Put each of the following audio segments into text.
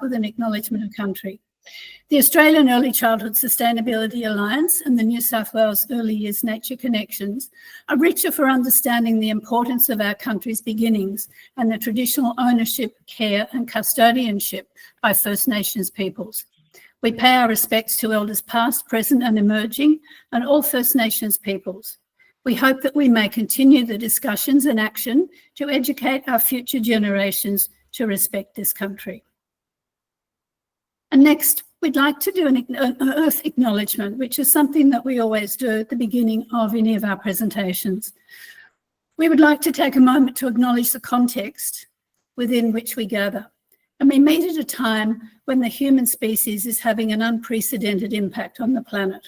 with an acknowledgement of country. The Australian Early Childhood Sustainability Alliance and the New South Wales Early Years Nature Connections are richer for understanding the importance of our country's beginnings and the traditional ownership, care and custodianship by First Nations peoples. We pay our respects to Elders past, present and emerging, and all First Nations peoples. We hope that we may continue the discussions and action to educate our future generations to respect this country. And next, we'd like to do an Earth acknowledgement, which is something that we always do at the beginning of any of our presentations. We would like to take a moment to acknowledge the context within which we gather. And we meet at a time when the human species is having an unprecedented impact on the planet.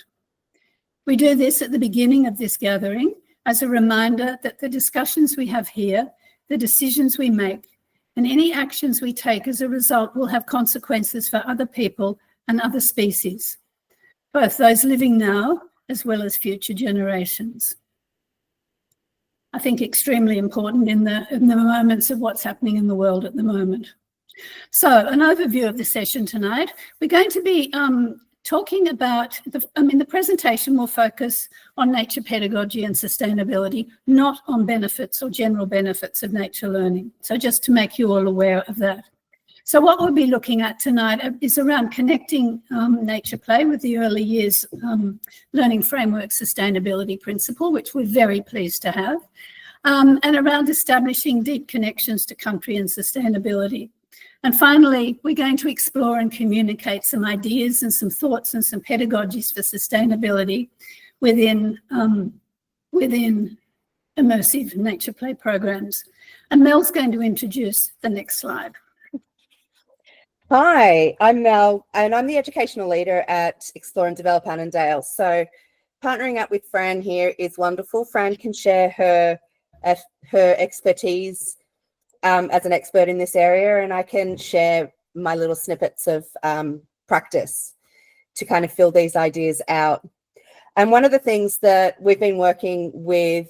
We do this at the beginning of this gathering as a reminder that the discussions we have here, the decisions we make, and any actions we take as a result will have consequences for other people and other species, both those living now as well as future generations. I think extremely important in the moments of what's happening in the world at the moment. So an overview of the session tonight. We're going to be talking about, the presentation will focus on nature pedagogy and sustainability, not on benefits or general benefits of nature learning. So just to make you all aware of that. So what we'll be looking at tonight is around connecting nature play with the early years learning framework sustainability principle, which we're very pleased to have, and around establishing deep connections to country and sustainability. And finally, we're going to explore and communicate some ideas and some thoughts and some pedagogies for sustainability within immersive nature play programs. And Mel's going to introduce the next slide. Hi, I'm Mel, and I'm the educational leader at Explore and Develop Annandale. So partnering up with Fran here is wonderful. Fran can share her expertise as an expert in this area, and I can share my little snippets of practice to kind of fill these ideas out. And one of the things that we've been working with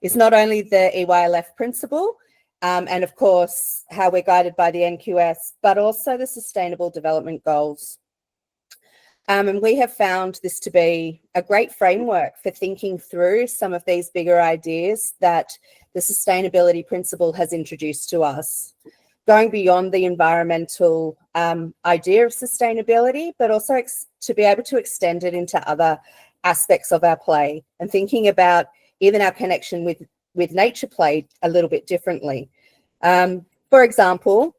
is not only the EYLF principle, and of course, how we're guided by the NQS, but also the Sustainable Development Goals. And we have found this to be a great framework for thinking through some of these bigger ideas that the sustainability principle has introduced to us, going beyond the environmental idea of sustainability, but also to be able to extend it into other aspects of our play and thinking about even our connection with nature play a little bit differently. For example,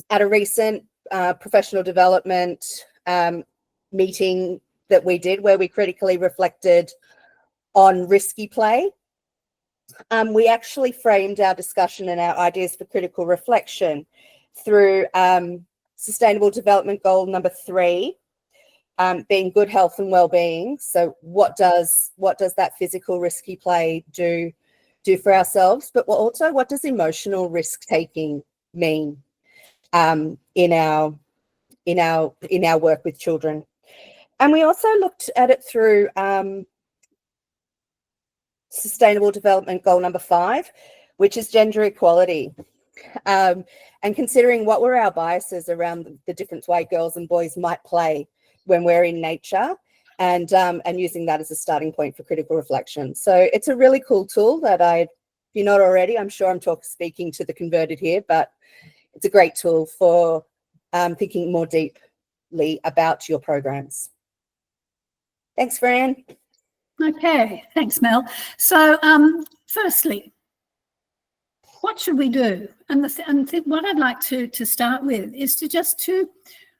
at a recent professional development meeting that we did where we critically reflected on risky play, we actually framed our discussion and our ideas for critical reflection through Sustainable Development Goal number 3, being good health and well-being. So what does that physical risky play do for ourselves, but also what does emotional risk-taking mean in our work with children? And we also looked at it through Sustainable Development Goal number 5, which is gender equality, and considering what were our biases around the different way girls and boys might play when we're in nature, and using that as a starting point for critical reflection. So it's a really cool tool that if you're not already, I'm sure I'm speaking to the converted here, but it's a great tool for thinking more deeply about your programs. Thanks, Fran. Okay, thanks, Mel. So firstly, what should we do? And what I'd like to start with is to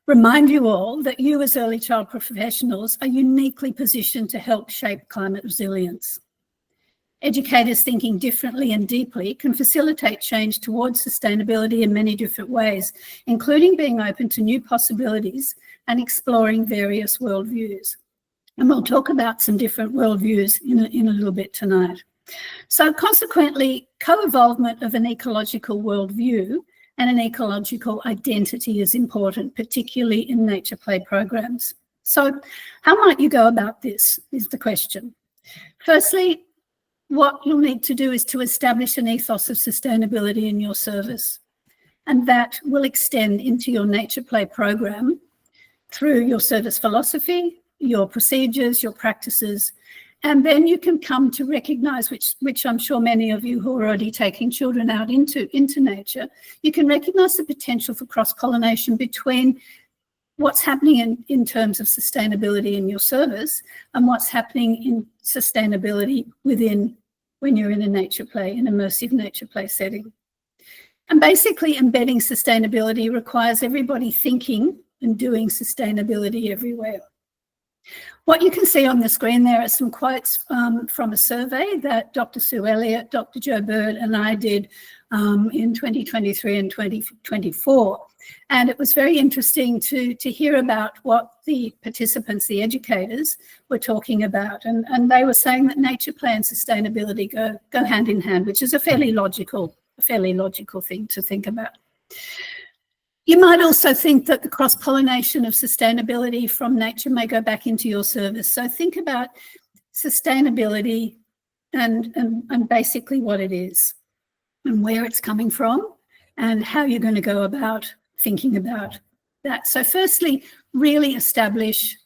remind you all that you as early child professionals are uniquely positioned to help shape climate resilience. Educators thinking differently and deeply can facilitate change towards sustainability in many different ways, including being open to new possibilities and exploring various worldviews. And we'll talk about some different worldviews in a little bit tonight. So consequently, co-evolvement of an ecological worldview and an ecological identity is important, particularly in nature play programs. So how might you go about this is the question. Firstly, what you'll need to do is to establish an ethos of sustainability in your service. and that will extend into your nature play program through your service philosophy, your procedures, your practices, and then you can come to recognise, which I'm sure many of you who are already taking children out into nature, you can recognise the potential for cross-pollination between what's happening in terms of sustainability in your service and what's happening in sustainability within when you're in a nature play, an immersive nature play setting. And basically embedding sustainability requires everybody thinking and doing sustainability everywhere. What you can see on the screen there are some quotes from a survey that Dr. Sue Elliott, Dr. Joe Bird and I did in 2023 and 2024. And it was very interesting to hear about what the participants, the educators, were talking about. And they were saying that nature play and sustainability go hand in hand, which is a fairly logical thing to think about. You might also think that the cross-pollination of sustainability from nature may go back into your service. So think about sustainability and basically what it is and where it's coming from and how you're going to go about thinking about that. So firstly, really establish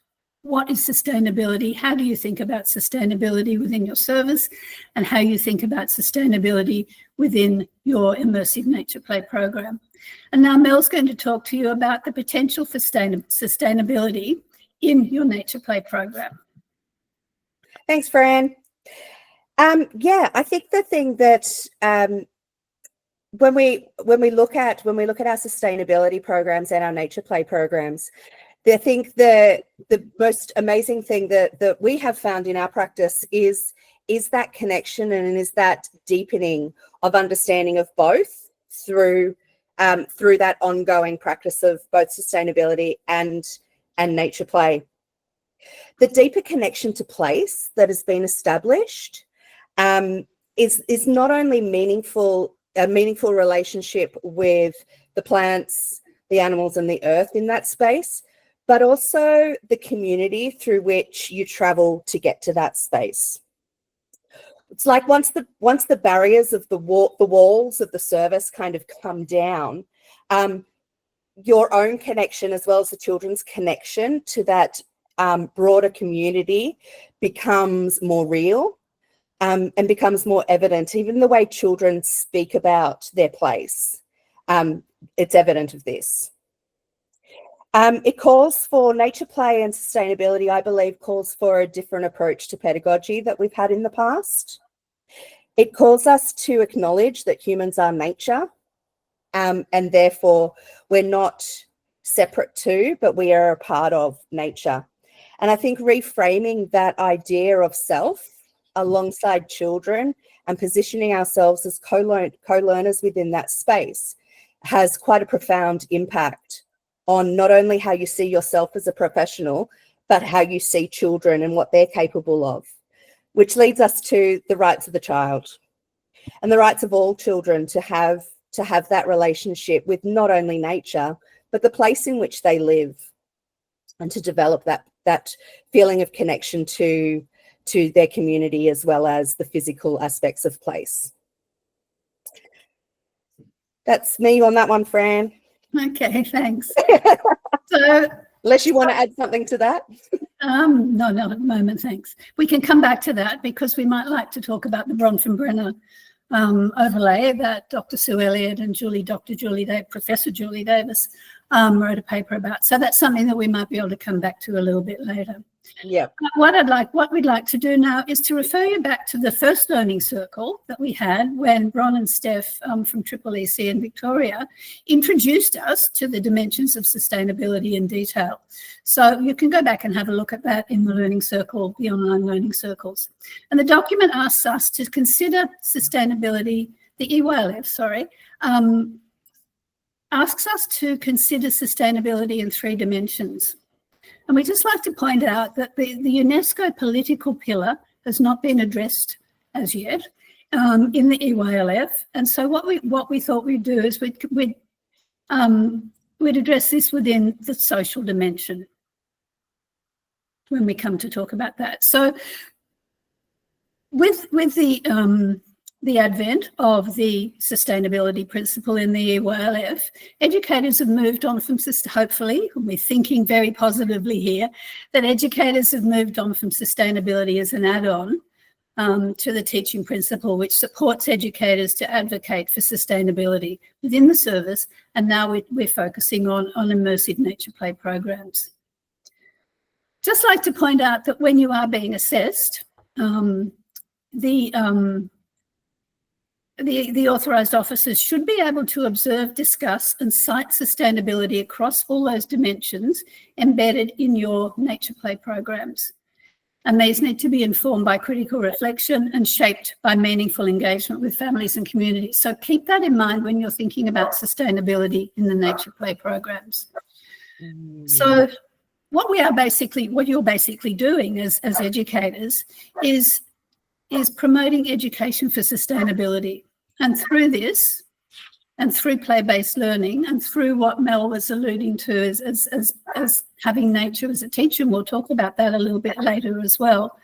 what is sustainability, how do you think about sustainability within your service, and how you think about sustainability within your immersive nature play program. And now Mel's going to talk to you about the potential for sustainability in your nature play program. Thanks, Fran. Yeah, I think the thing that when we look at our sustainability programs and our nature play programs, I think the most amazing thing that we have found in our practice is that connection and is that deepening of understanding of both through that ongoing practice of both sustainability and nature play. The deeper connection to place that has been established is not only a meaningful relationship with the plants, the animals and the earth in that space, but also the community through which you travel to get to that space. It's like once the barriers of the walls of the service kind of come down, your own connection as well as the children's connection to that broader community becomes more real and becomes more evident. Even the way children speak about their place, it's evident of this. It calls for nature play and sustainability, I believe, calls for a different approach to pedagogy that we've had in the past. It calls us to acknowledge that humans are nature, and therefore we're not separate to, but we are a part of nature. And I think reframing that idea of self alongside children and positioning ourselves as co-learners within that space has quite a profound impact on not only how you see yourself as a professional, but how you see children and what they're capable of, which leads us to the rights of the child and the rights of all children to have that relationship with not only nature, but the place in which they live, and to develop that feeling of connection to their community as well as the physical aspects of place. That's me on that one, Fran. Okay, thanks. So, unless you want to add something to that. No, not at the moment, thanks. We can come back to that because we might like to talk about the Bronfenbrenner overlay that Dr. Sue Elliott and Professor Julie Davis wrote a paper about. So that's something that we might be able to come back to a little bit later. Yeah. What we'd like to do now is to refer you back to the first learning circle that we had when Bron and Steph from EEC in Victoria introduced us to the dimensions of sustainability in detail. So you can go back and have a look at that in the learning circle, the online learning circles. And the document asks us to consider sustainability, the EYLF, sorry, asks us to consider sustainability in 3 dimensions. And we'd just like to point out that the UNESCO political pillar has not been addressed as yet in the EYLF. And so what we thought we'd do is we'd address this within the social dimension when we come to talk about that. So with the the advent of the sustainability principle in the EYLF, educators have moved on from, hopefully, we're thinking very positively here, that educators have moved on from sustainability as an add-on to the teaching principle, which supports educators to advocate for sustainability within the service. And now we're focusing on immersive nature play programs. Just like to point out that when you are being assessed, the authorised officers should be able to observe, discuss and cite sustainability across all those dimensions embedded in your nature play programs. And these need to be informed by critical reflection and shaped by meaningful engagement with families and communities. So keep that in mind when you're thinking about sustainability in the nature play programs. So what you're basically doing as educators is promoting education for sustainability. And through this, and through play-based learning, and through what Mel was alluding to as having nature as a teacher, and we'll talk about that a little bit later as well,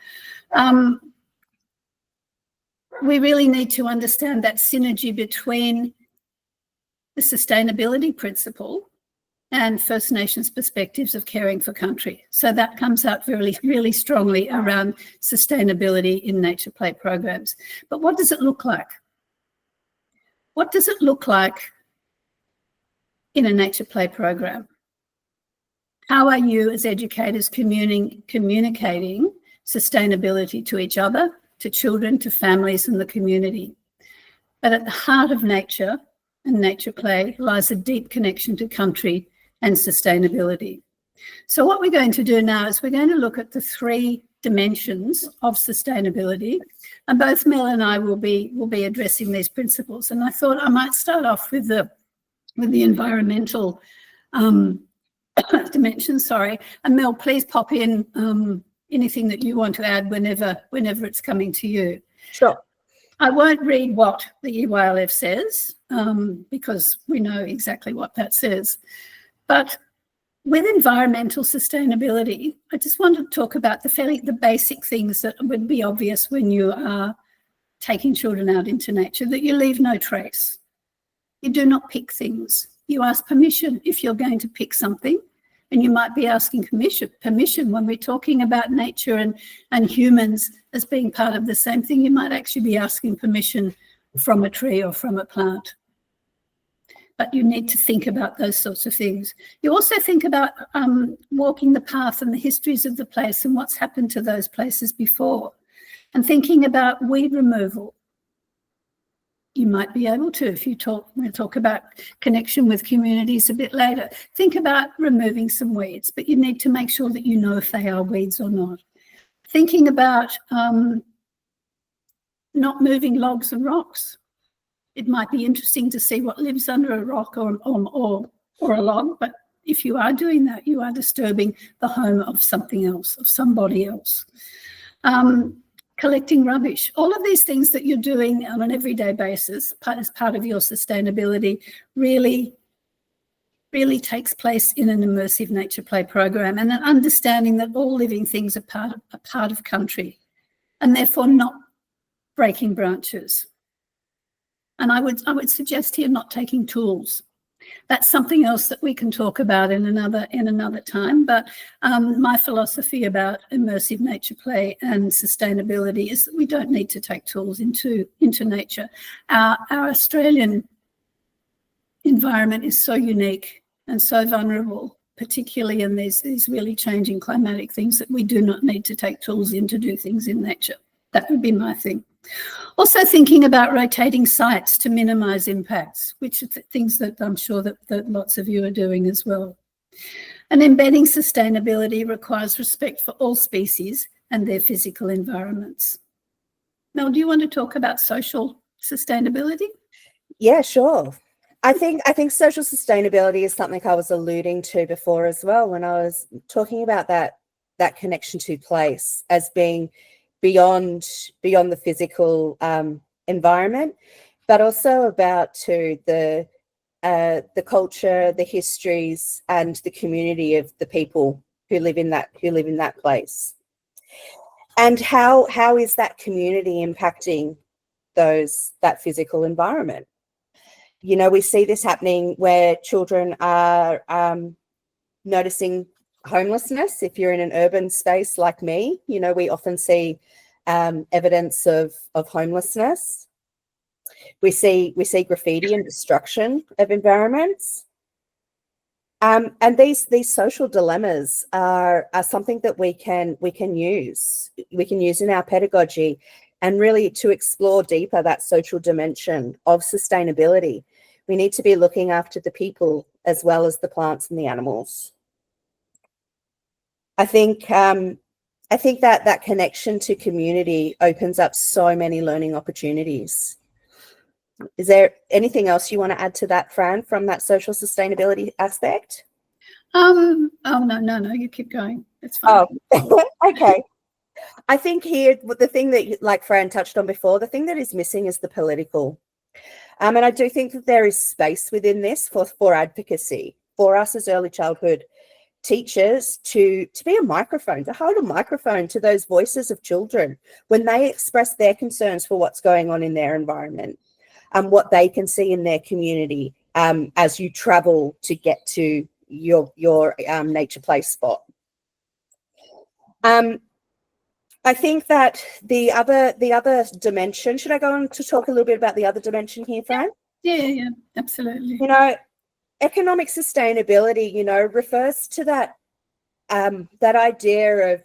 we really need to understand that synergy between the sustainability principle and First Nations perspectives of caring for country. So that comes out really, really strongly around sustainability in nature play programs. But what does it look like? What does it look like in a nature play program? How are you as educators communicating sustainability to each other, to children, to families and the community? But at the heart of nature and nature play lies a deep connection to country and sustainability. So what we're going to do now is we're going to look at the three dimensions of sustainability, and both Mel and I will be addressing these principles. And I thought I might start off with the environmental dimension. Sorry, and Mel, please pop in anything that you want to add whenever it's coming to you. Sure. I won't read what the EYLF says because we know exactly what that says. But with environmental sustainability, I just want to talk about the basic things that would be obvious when you are taking children out into nature, that you leave no trace. You do not pick things. You ask permission if you're going to pick something, and you might be asking permission when we're talking about nature and humans as being part of the same thing. You might actually be asking permission from a tree or from a plant. But you need to think about those sorts of things. You also think about walking the path and the histories of the place and what's happened to those places before, and thinking about weed removal. You might be able to, we'll talk about connection with communities a bit later. Think about removing some weeds, but you need to make sure that you know if they are weeds or not. Thinking about not moving logs and rocks. It might be interesting to see what lives under a rock or a log, but if you are doing that, you are disturbing the home of something else, of somebody else. Collecting rubbish. All of these things that you're doing on an everyday basis as part of your sustainability really takes place in an immersive nature play program, and an understanding that all living things are part of country and therefore not breaking branches. And I would suggest here not taking tools. That's something else that we can talk about in another time. But my philosophy about immersive nature play and sustainability is that we don't need to take tools into nature. Our Australian environment is so unique and so vulnerable, particularly in these really changing climatic things, that we do not need to take tools in to do things in nature. That would be my thing. Also thinking about rotating sites to minimise impacts, which are things that I'm sure that lots of you are doing as well. And embedding sustainability requires respect for all species and their physical environments. Mel, do you want to talk about social sustainability? Yeah, sure. I think social sustainability is something I was alluding to before as well when I was talking about that connection to place as being beyond the physical environment, but also about the culture, the histories, and the community of the people who live in that place. And how is that community impacting that physical environment. You know, we see this happening where children are noticing homelessness. If you're in an urban space like me, you know, we often see evidence of homelessness. We see graffiti and destruction of environments. And these social dilemmas are something that we can use. We can use in our pedagogy, and really to explore deeper that social dimension of sustainability. We need to be looking after the people as well as the plants and the animals. I think that connection to community opens up so many learning opportunities. Is there anything else you want to add to that, Fran, from that social sustainability aspect? Oh, no, you keep going. It's fine. Oh, okay. I think here, the thing that, like Fran touched on before, the thing that is missing is the political. And I do think that there is space within this for advocacy, for us as early childhood teachers to be a microphone, to hold a microphone to those voices of children when they express their concerns for what's going on in their environment. What they can see in their community as you travel to get to your nature play spot. I think that the other dimension, should I go on to talk a little bit about the other dimension here, Fran? Yeah, absolutely. You know, economic sustainability, you know, refers to that idea of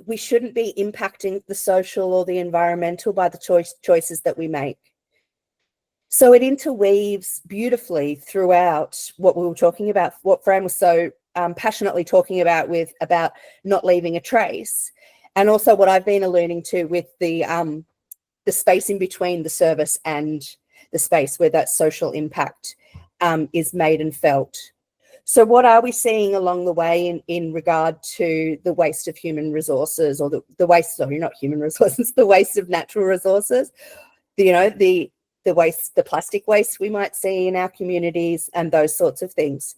we shouldn't be impacting the social or the environmental by the choices that we make. So it interweaves beautifully throughout what we were talking about, what Fran was so passionately talking about about not leaving a trace, and also what I've been alluding to with the space in between the service and the space where that social impact is made and felt. So what are we seeing along the way in regard to the waste of human resources, or the waste, sorry, not human resources, the waste of natural resources, you know, the waste, the plastic waste we might see in our communities and those sorts of things.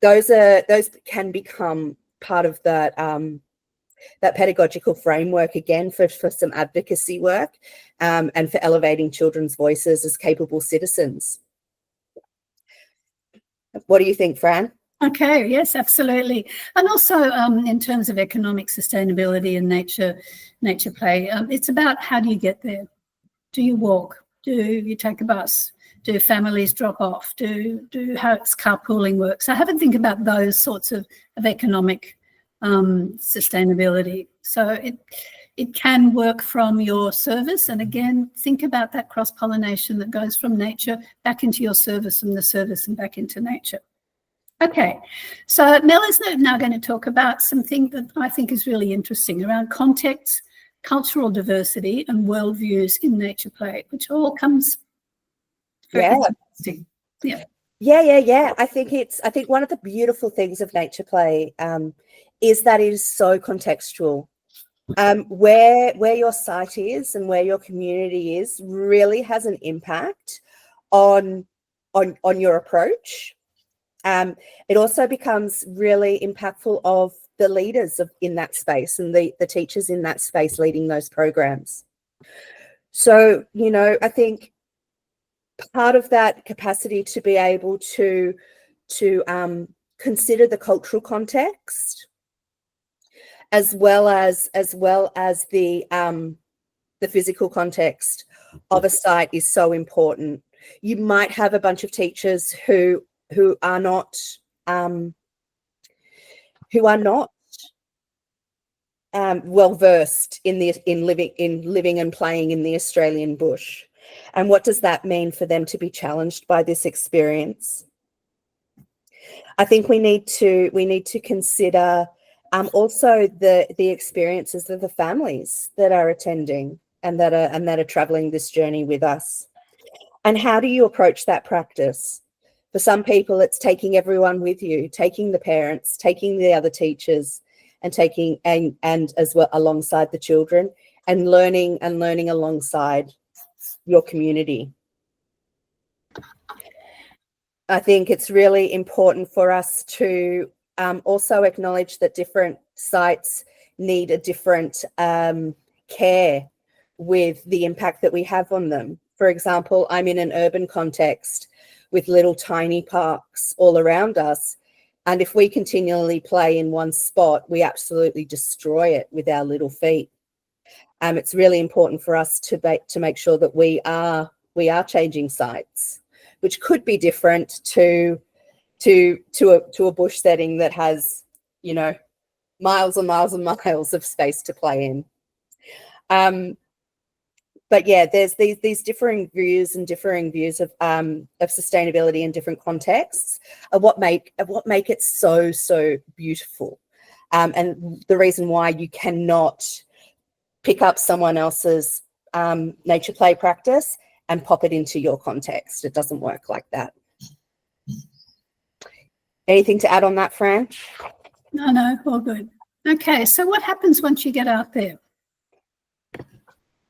Those can become part of that pedagogical framework again for some advocacy work and for elevating children's voices as capable citizens. What do you think, Fran? Okay, yes, absolutely. And also in terms of economic sustainability and nature play, it's about how do you get there? Do you walk? Do you take a bus? Do families drop off? How does carpooling work? So have a think about those sorts of economic sustainability. So it can work from your service, and again, think about that cross-pollination that goes from nature back into your service, from the service and back into nature. Okay, so Mel is now going to talk about something that I think is really interesting around context, cultural diversity, and worldviews in nature play, which all comes very interesting. Yeah. I think one of the beautiful things of nature play is that it is so contextual. Where your site is and where your community is really has an impact on your approach. It also becomes really impactful of the leaders in that space and the teachers in that space leading those programs. So, you know, I think part of that capacity to be able to consider the cultural context as well as the physical context of a site is so important. You might have a bunch of teachers who are not well versed in living and playing in the Australian bush. And what does that mean for them to be challenged by this experience? I think we need to consider also the experiences of the families that are attending and that are traveling this journey with us. And how do you approach that practice? For some people, it's taking everyone with you, taking the parents, taking the other teachers, and taking and as well alongside the children, and learning alongside your community. I think it's really important for us to also acknowledge that different sites need a different care with the impact that we have on them. For example, I'm in an urban context with little tiny parks all around us. And if we continually play in one spot, we absolutely destroy it with our little feet. It's really important for us to make sure that we are changing sites, which could be different to a bush setting that has, you know, miles and miles and miles of space to play in. But yeah, there's these differing views of sustainability in different contexts of what make it so beautiful, and the reason why you cannot pick up someone else's nature play practice and pop it into your context. It doesn't work like that. Anything to add on that, Fran? No, all good. Okay, so what happens once you get out there?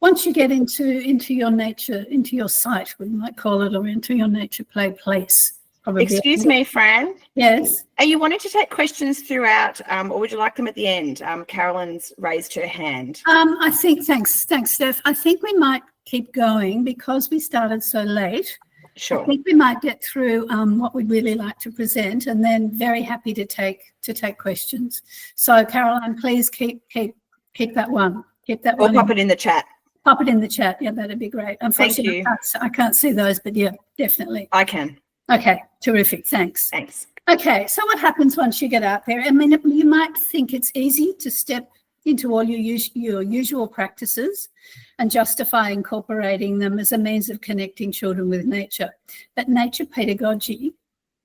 Once you get into your nature, into your site, we might call it, or into your nature play place. Probably. Excuse me, Fran. Yes. Are you wanting to take questions throughout, or would you like them at the end? Carolyn's raised her hand. I think, thanks, Steph. I think we might keep going because we started so late. Sure. I think we might get through what we'd really like to present, and then very happy to take questions. So, Caroline, please keep that one. Keep that one. Or pop it in the chat. Pop it in the chat. Yeah, that'd be great. Unfortunately, I can't see those, but yeah, definitely. I can. Okay, terrific. Thanks. Thanks. Okay, so what happens once you get out there? I mean, you might think it's easy to step into all your usual practices and justify incorporating them as a means of connecting children with nature. But nature pedagogy,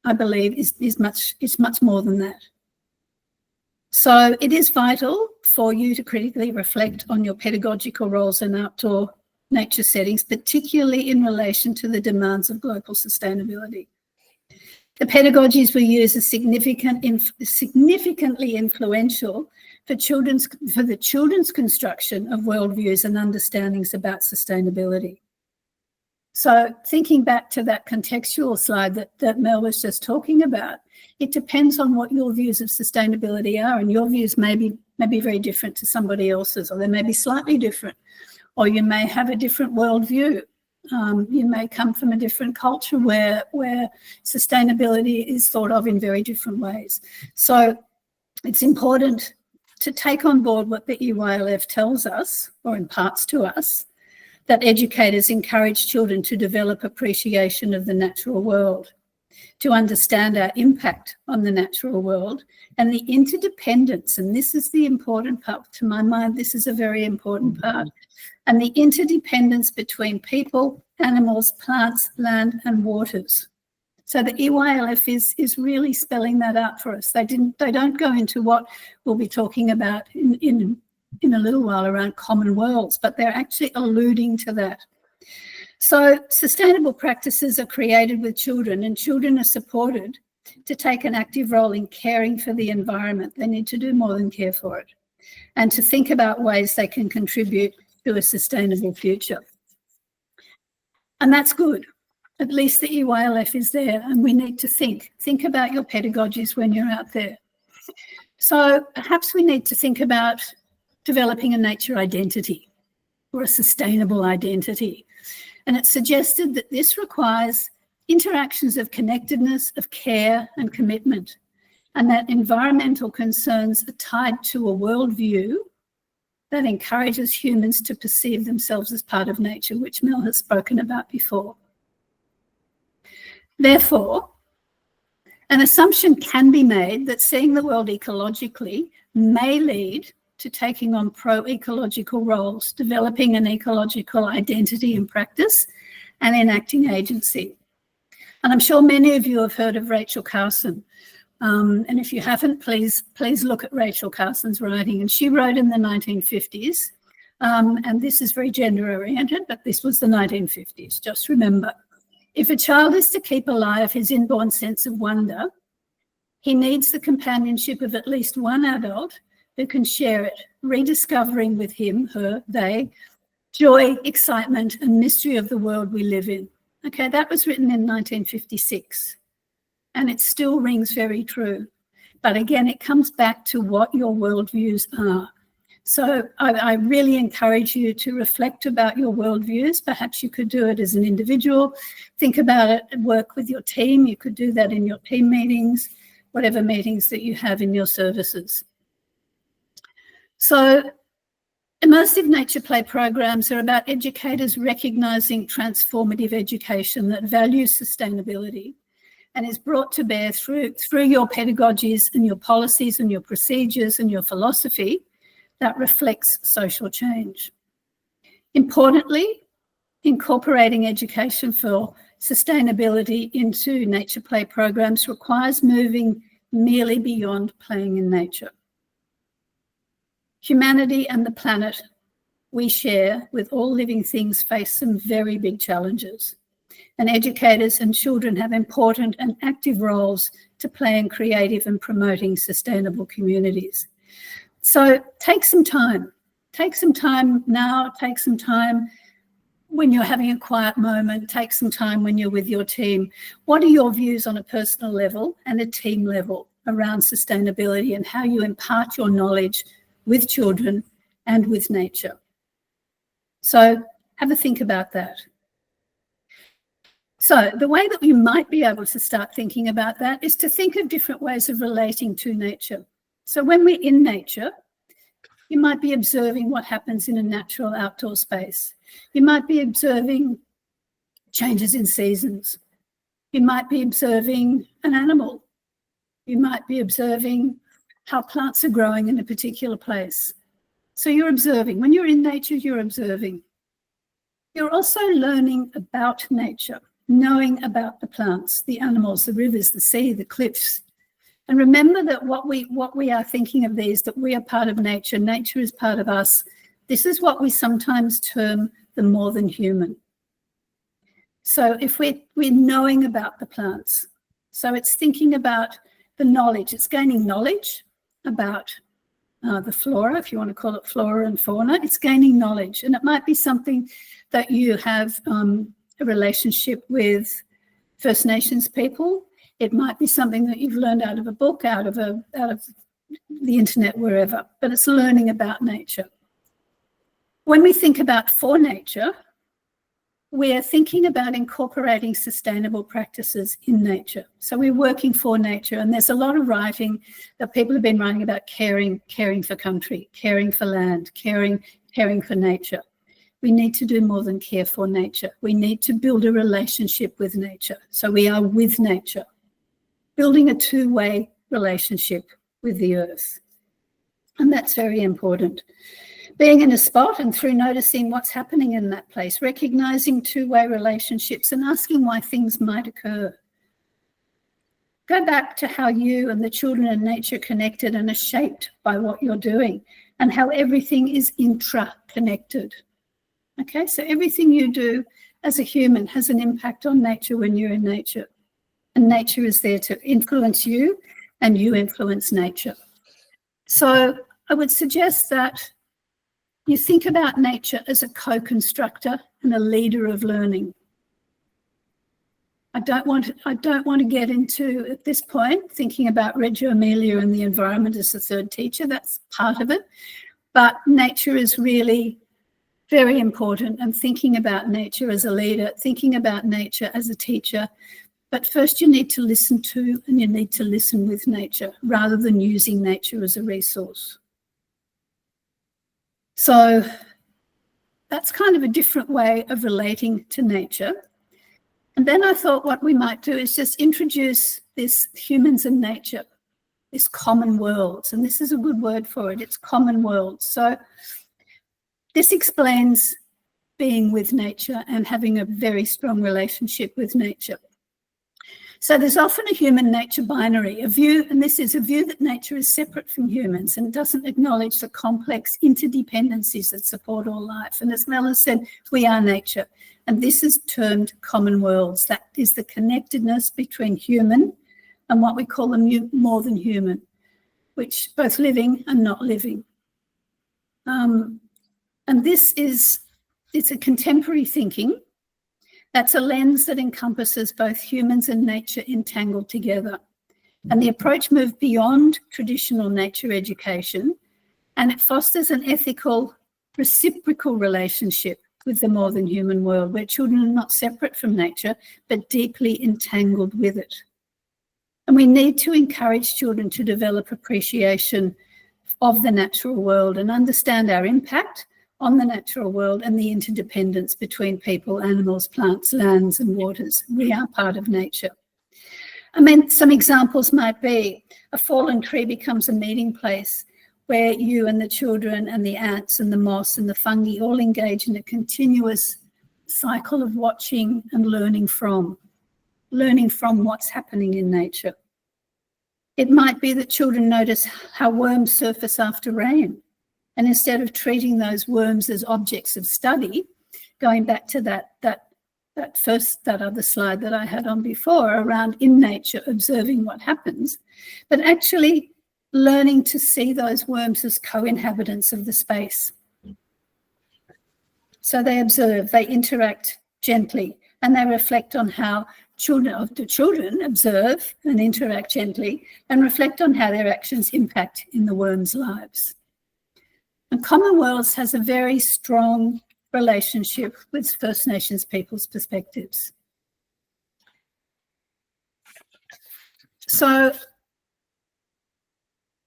I believe, is much more than that. So it is vital for you to critically reflect on your pedagogical roles in outdoor nature settings, particularly in relation to the demands of global sustainability. The pedagogies we use are significantly influential for the children's construction of worldviews and understandings about sustainability. So thinking back to that contextual slide that Mel was just talking about, it depends on what your views of sustainability are, and your views may be very different to somebody else's, or they may be slightly different, or you may have a different worldview. You may come from a different culture where sustainability is thought of in very different ways. So it's important to take on board what the EYLF tells us, or imparts to us, that educators encourage children to develop appreciation of the natural world, to understand our impact on the natural world and the interdependence, and this is the important part. To my mind, this is a very important part, and the interdependence between people, animals, plants, land and waters. So the EYLF is really spelling that out for us. They don't go into what we'll be talking about in a little while around common worlds, but they're actually alluding to that. So sustainable practices are created with children, and children are supported to take an active role in caring for the environment. They need to do more than care for it, and to think about ways they can contribute to a sustainable future. And that's good. At least the EYLF is there, and we need to think about your pedagogies when you're out there. So perhaps we need to think about developing a nature identity or a sustainable identity. And it's suggested that this requires interactions of connectedness, of care and commitment, and that environmental concerns are tied to a worldview that encourages humans to perceive themselves as part of nature, which Mel has spoken about before. Therefore, an assumption can be made that seeing the world ecologically may lead to taking on pro-ecological roles, developing an ecological identity and practice, and enacting agency. And I'm sure many of you have heard of Rachel Carson. And if you haven't, please look at Rachel Carson's writing. And she wrote in the 1950s, and this is very gender-oriented, but this was the 1950s. Just remember, if a child is to keep alive his inborn sense of wonder, he needs the companionship of at least one adult who can share it, rediscovering with him, her, they, joy, excitement, and mystery of the world we live in. Okay, that was written in 1956, and it still rings very true. But again, it comes back to what your worldviews are. So I really encourage you to reflect about your worldviews. Perhaps you could do it as an individual, think about it and work with your team. You could do that in your team meetings, whatever meetings that you have in your services. So immersive nature play programs are about educators recognising transformative education that values sustainability and is brought to bear through your pedagogies and your policies and your procedures and your philosophy that reflects social change. Importantly, incorporating education for sustainability into nature play programs requires moving merely beyond playing in nature. Humanity and the planet we share with all living things face some very big challenges, and educators and children have important and active roles to play in creative and promoting sustainable communities. So take some time. Take some time now, take some time when you're having a quiet moment, take some time when you're with your team. What are your views on a personal level and a team level around sustainability and how you impart your knowledge with children and with nature? So have a think about that. So the way that you might be able to start thinking about that is to think of different ways of relating to nature. So when we're in nature, you might be observing what happens in a natural outdoor space. You might be observing changes in seasons. You might be observing an animal. You might be observing how plants are growing in a particular place. So you're observing. When you're in nature, you're observing. You're also learning about nature, knowing about the plants, the animals, the rivers, the sea, the cliffs. And remember that what we are thinking of these, that we are part of nature, nature is part of us. This is what we sometimes term the more than human. So if we're knowing about the plants, so it's thinking about the knowledge, it's gaining knowledge about the flora, if you want to call it flora and fauna, it's gaining knowledge. And it might be something that you have a relationship with First Nations people. It might be something that you've learned out of a book, out of the internet, wherever, but it's learning about nature. When we think about for nature, we're thinking about incorporating sustainable practices in nature. So we're working for nature, and there's a lot of writing that people have been writing about caring for country, caring for land, caring for nature. We need to do more than care for nature. We need to build a relationship with nature. So we are with nature, building a two-way relationship with the earth. And that's very important. Being in a spot and through noticing what's happening in that place, recognizing two-way relationships and asking why things might occur. Go back to how you and the children and nature connected and are shaped by what you're doing and how everything is intra-connected. Okay, so everything you do as a human has an impact on nature when you're in nature. And nature is there to influence you and you influence nature. So I would suggest that you think about nature as a co-constructor and a leader of learning. I don't want to get into, at this point, thinking about Reggio Emilia and the environment as the third teacher. That's part of it. But nature is really very important, and thinking about nature as a leader, thinking about nature as a teacher. But first you need to listen to and you need to listen with nature rather than using nature as a resource. So that's kind of a different way of relating to nature. And then I thought what we might do is just introduce this humans and nature, this common worlds. And this is a good word for it. It's common worlds. So this explains being with nature and having a very strong relationship with nature. So there's often a human-nature binary, a view, and this is a view that nature is separate from humans and doesn't acknowledge the complex interdependencies that support all life. And as Mel has said, we are nature. And this is termed common worlds. That is the connectedness between human and what we call the more than human, which both living and not living. And this is, it's a contemporary thinking. That's a lens that encompasses both humans and nature entangled together. And the approach moved beyond traditional nature education And it fosters an ethical, reciprocal relationship with the more than human world, where children are not separate from nature, but deeply entangled with it. And we need to encourage children to develop appreciation of the natural world and understand our impact on the natural world and the interdependence between people, animals, plants, lands, and waters. We are part of nature. I mean, some examples might be a fallen tree becomes a meeting place where you and the children and the ants and the moss and the fungi all engage in a continuous cycle of watching and learning from what's happening in nature. It might be that children notice how worms surface after rain, and instead of treating those worms as objects of study, going back to that other slide that I had on before around in nature observing what happens, but actually learning to see those worms as co-inhabitants of the space. So they observe, they interact gently, and they reflect on how the children observe and interact gently and reflect on how their actions impact in the worms' lives. And Commonwealth has a very strong relationship with First Nations people's perspectives. So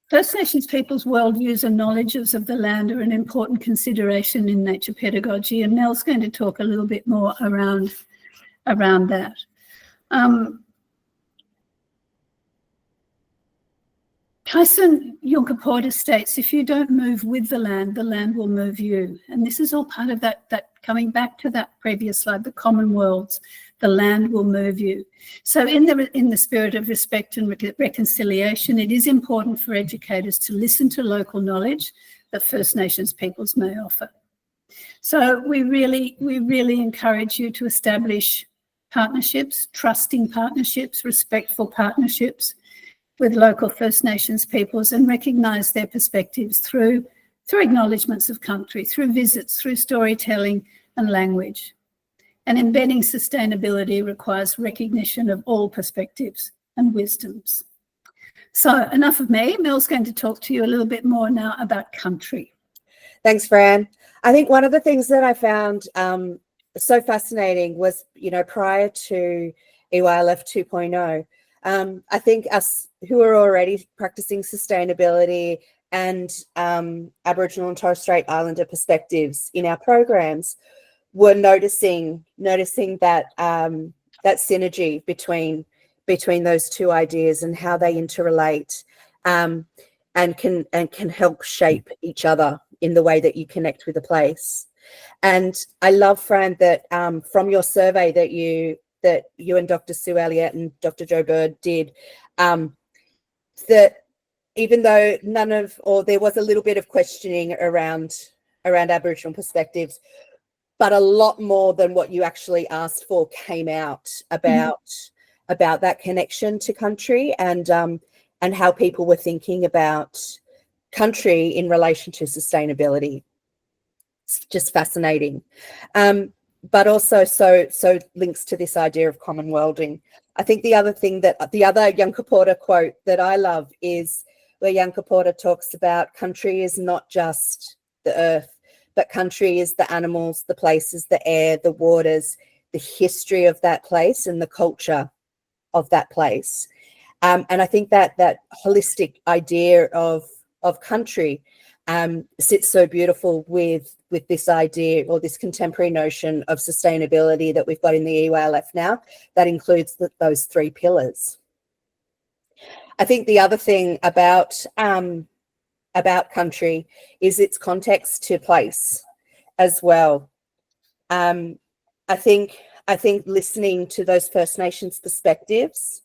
First Nations people's worldviews and knowledges of the land are an important consideration in nature pedagogy, and Mel's going to talk a little bit more around that. Tyson Yunkaporta states, if you don't move with the land will move you. And this is all part of that coming back to that previous slide, the common worlds, the land will move you. So in the spirit of respect and reconciliation, it is important for educators to listen to local knowledge that First Nations peoples may offer. So we really encourage you to establish partnerships, trusting partnerships, respectful partnerships with local First Nations peoples, and recognise their perspectives through acknowledgements of country, through visits, through storytelling and language. And embedding sustainability requires recognition of all perspectives and wisdoms. So enough of me. Mel's going to talk to you a little bit more now about country. Thanks, Fran. I think one of the things that I found so fascinating was, prior to EYLF 2.0, I think us who are already practicing sustainability and Aboriginal and Torres Strait Islander perspectives in our programs were noticing that that synergy between those two ideas and how they interrelate, and can help shape each other in the way that you connect with a place. And I love, Fran, that from your survey that you and Dr. Sue Elliott and Dr. Joe Bird did, that even though there was a little bit of questioning around Aboriginal perspectives, but a lot more than what you actually asked for came out about that connection to country and how people were thinking about country in relation to sustainability. It's just fascinating. But also so links to this idea of commonwelding. I think the other thing the other Yunkaporta quote that I love is where Yunkaporta talks about country is not just the earth, but country is the animals, the places, the air, the waters, the history of that place and the culture of that place. And I think that holistic idea of country sits so beautiful with this idea or this contemporary notion of sustainability that we've got in the EYLF now that includes those three pillars. I think the other thing about country is its context to place as well. I think listening to those First Nations perspectives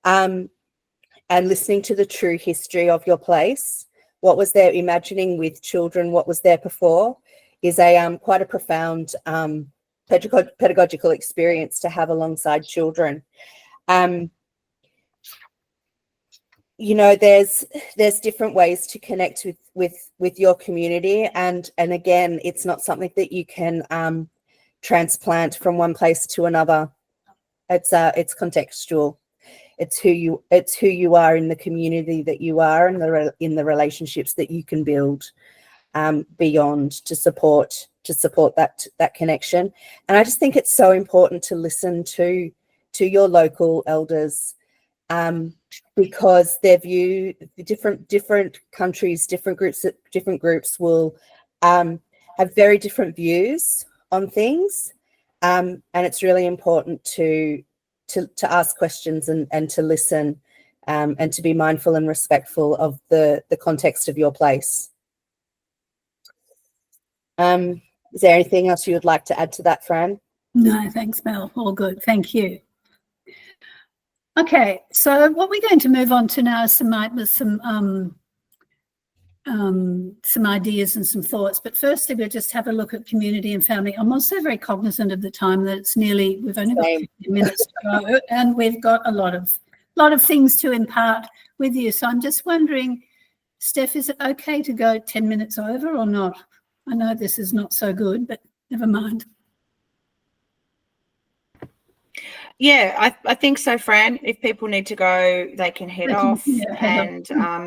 and listening to the true history of your place, what was there imagining with children, what was there before, is quite a profound pedagogical experience to have alongside children. There's different ways to connect with your community, and again, it's not something that you can transplant from one place to another. It's contextual. It's who you are in the community that you are, and in the relationships that you can build beyond to support that connection. And I just think it's so important to listen to your local elders, because their view, different countries, different groups will have very different views on things, and it's really important to ask questions and to listen, and to be mindful and respectful of the context of your place. Is there anything else you would like to add to that, Fran? No, thanks, Mel. All good. Thank you. Okay, so what we're going to move on to now is some ideas and some thoughts. But firstly, we'll just have a look at community and family. I'm also very cognizant of the time that it's we've only got 15 minutes to go, and we've got a lot of things to impart with you. So I'm just wondering, Steph, is it okay to go 10 minutes over or not? I know this is not so good, but never mind. Yeah, I think so, Fran. If people need to go, they can head off and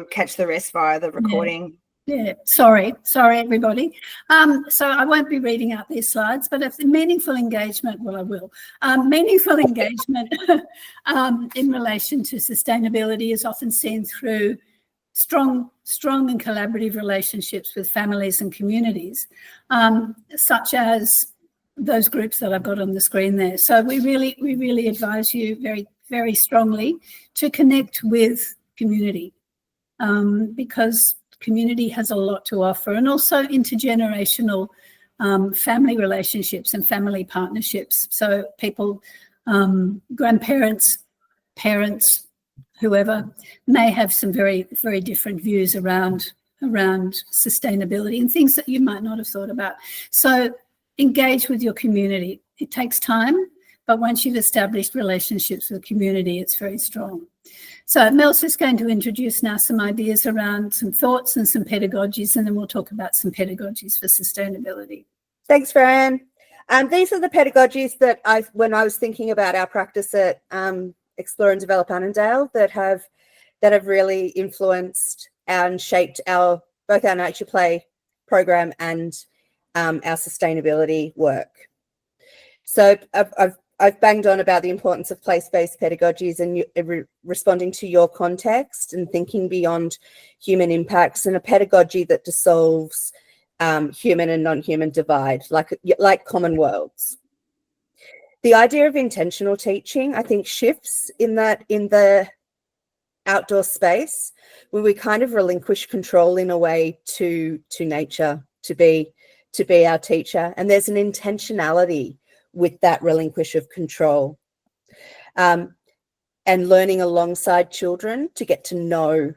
catch the rest via the recording. Yeah, sorry, everybody. So I won't be reading out these slides, but if meaningful engagement, well, I will. Meaningful engagement in relation to sustainability is often seen through strong and collaborative relationships with families and communities, such as those groups that I've got on the screen there. So we really advise you very, very strongly to connect with community, because community has a lot to offer, and also intergenerational family relationships and family partnerships. So people, grandparents, parents, whoever, may have some very, very different views around sustainability and things that you might not have thought about. So engage with your community. It takes time, but once you've established relationships with the community, it's very strong. So Mel's just going to introduce now some ideas around some thoughts and some pedagogies, and then we'll talk about some pedagogies for sustainability. Thanks, Fran. These are the pedagogies that when I was thinking about our practice at Explore and Develop Annandale, that have really influenced and shaped both our Nature Play program and our sustainability work. So I've banged on about the importance of place-based pedagogies and responding to your context and thinking beyond human impacts, and a pedagogy that dissolves human and non-human divide, like common worlds. The idea of intentional teaching, I think, shifts in the outdoor space, where we kind of relinquish control in a way to nature to be our teacher, and there's an intentionality with that relinquish of control, and learning alongside children to get to know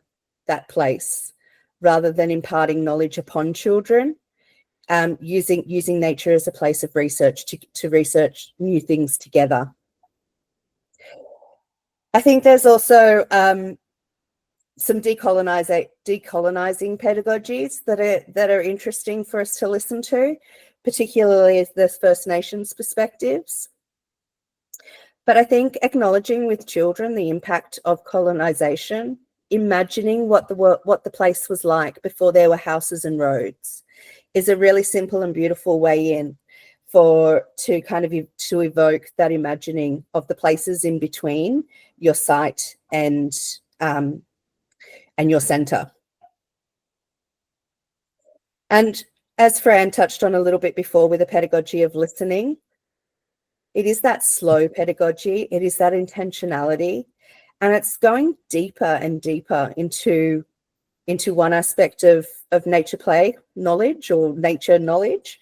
that place rather than imparting knowledge upon children, using nature as a place of research to research new things together. I think there's also some decolonizing pedagogies that are interesting for us to listen to, particularly as the First Nations perspectives. But I think acknowledging with children the impact of colonization, imagining what the place was like before there were houses and roads, is a really simple and beautiful way in to evoke that imagining of the places in between your site and your centre. And as Fran touched on a little bit before, with a pedagogy of listening, it is that slow pedagogy, it is that intentionality, and it's going deeper and deeper into one aspect of nature play knowledge or nature knowledge,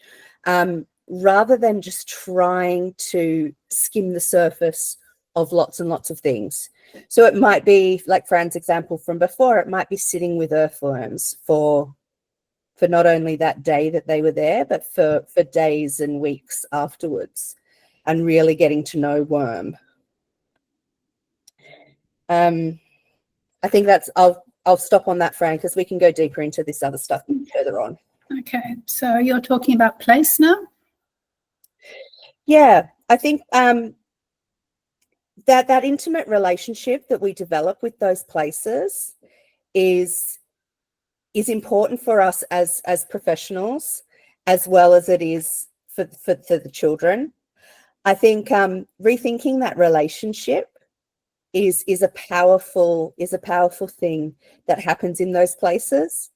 rather than just trying to skim the surface of lots and lots of things. So it might be, like Fran's example from before, it might be sitting with earthworms for not only that day that they were there, but for days and weeks afterwards, and really getting to know worm. I think I'll stop on that, Fran, because we can go deeper into this other stuff further on. Okay, so you're talking about place now? Yeah, I think that intimate relationship that we develop with those places is important for us as professionals, as well as it is for the children. I think rethinking that relationship is a powerful thing that happens in those places.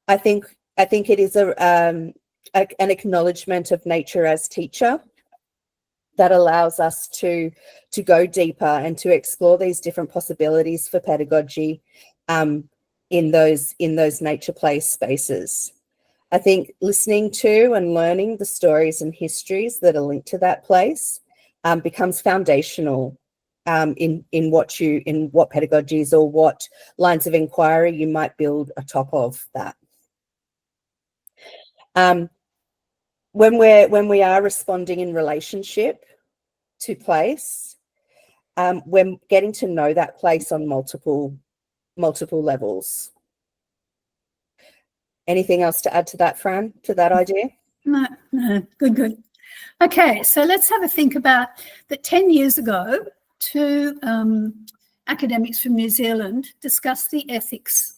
I think it is an acknowledgement of nature as teacher that allows us to go deeper and to explore these different possibilities for pedagogy in those nature place spaces. I think listening to and learning the stories and histories that are linked to that place becomes foundational in what pedagogies or what lines of inquiry you might build atop of that. When we are responding in relationship to place, we're getting to know that place on multiple levels. Anything else to add to that, Fran, to that idea? No, good. Okay, so let's have a think about that. 10 years ago, two academics from New Zealand discussed the ethics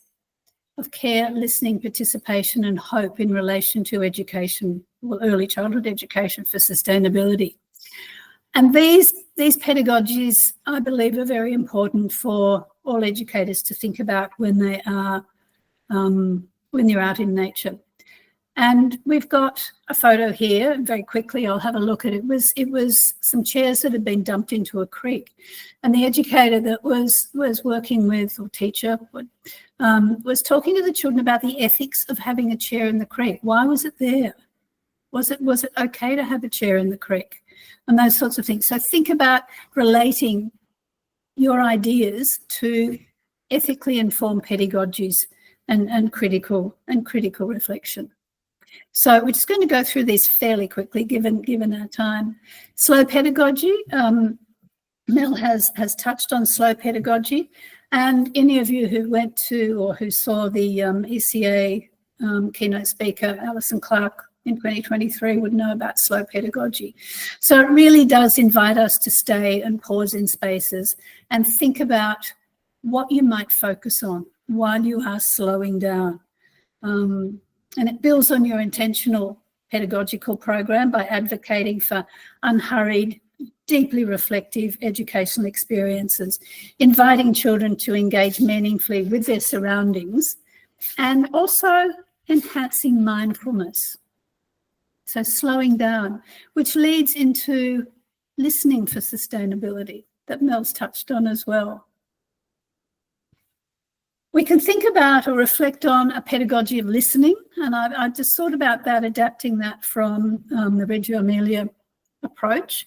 of care, listening, participation and hope in relation to education, well, early childhood education for sustainability. And these pedagogies, I believe, are very important for all educators to think about when they are when you're out in nature. And we've got a photo here, and very quickly I'll have a look at it. It was some chairs that had been dumped into a creek, and the educator that was working with, or teacher, was talking to the children about the ethics of having a chair in the creek. Why was it there? Was it okay to have a chair in the creek? And those sorts of things. So think about relating your ideas to ethically informed pedagogies and critical reflection. So we're just going to go through these fairly quickly, given our time. Slow pedagogy. Mel has touched on slow pedagogy, and any of you who went to or who saw the ECA keynote speaker, Alison Clark, in 2023 would know about slow pedagogy. So it really does invite us to stay and pause in spaces and think about what you might focus on while you are slowing down. And it builds on your intentional pedagogical program by advocating for unhurried, deeply reflective educational experiences, inviting children to engage meaningfully with their surroundings, and also enhancing mindfulness. So slowing down, which leads into listening for sustainability that Mel's touched on as well. We can think about or reflect on a pedagogy of listening, and I just thought about that, adapting that from the Reggio Emilia approach.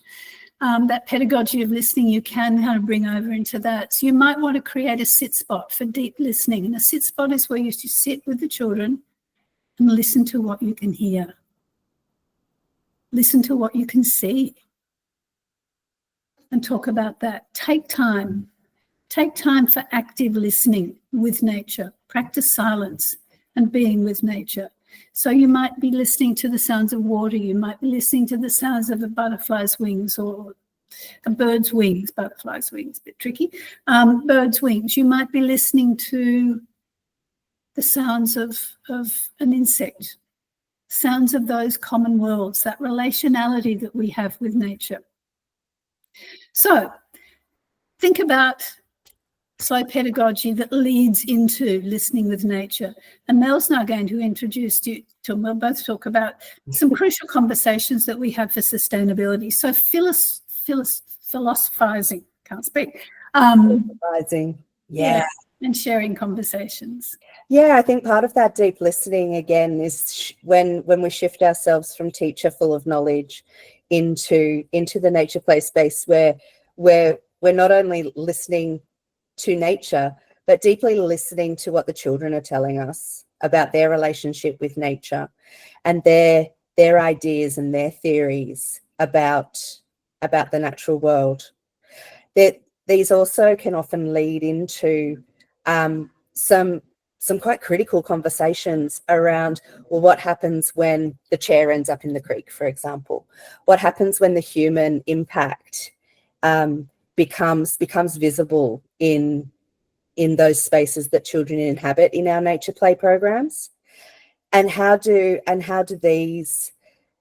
That pedagogy of listening you can kind of bring over into that. So you might want to create a sit spot for deep listening, and a sit spot is where you sit with the children and listen to what you can hear. Listen to what you can see and talk about that. Take time for active listening with nature. Practice silence and being with nature. So you might be listening to the sounds of water. You might be listening to the sounds of a butterfly's wings or a bird's wings. Butterfly's wings, a bit tricky. Bird's wings. You might be listening to the sounds of an insect. Sounds of those common worlds, that relationality that we have with nature. So think about slow pedagogy that leads into listening with nature. And Mel's now going to introduce you to, we'll both talk about some crucial conversations that we have for sustainability. So philosophizing, can't speak. Philosophizing, yeah. And sharing conversations. Yeah, I think part of that deep listening again is when we shift ourselves from teacher full of knowledge into the nature play space where we're not only listening to nature, but deeply listening to what the children are telling us about their relationship with nature and their ideas and their theories about the natural world. These also can often lead into some quite critical conversations around, well, what happens when the chair ends up in the creek, for example? What happens when the human impact becomes visible in those spaces that children inhabit in our nature play programs. And how do these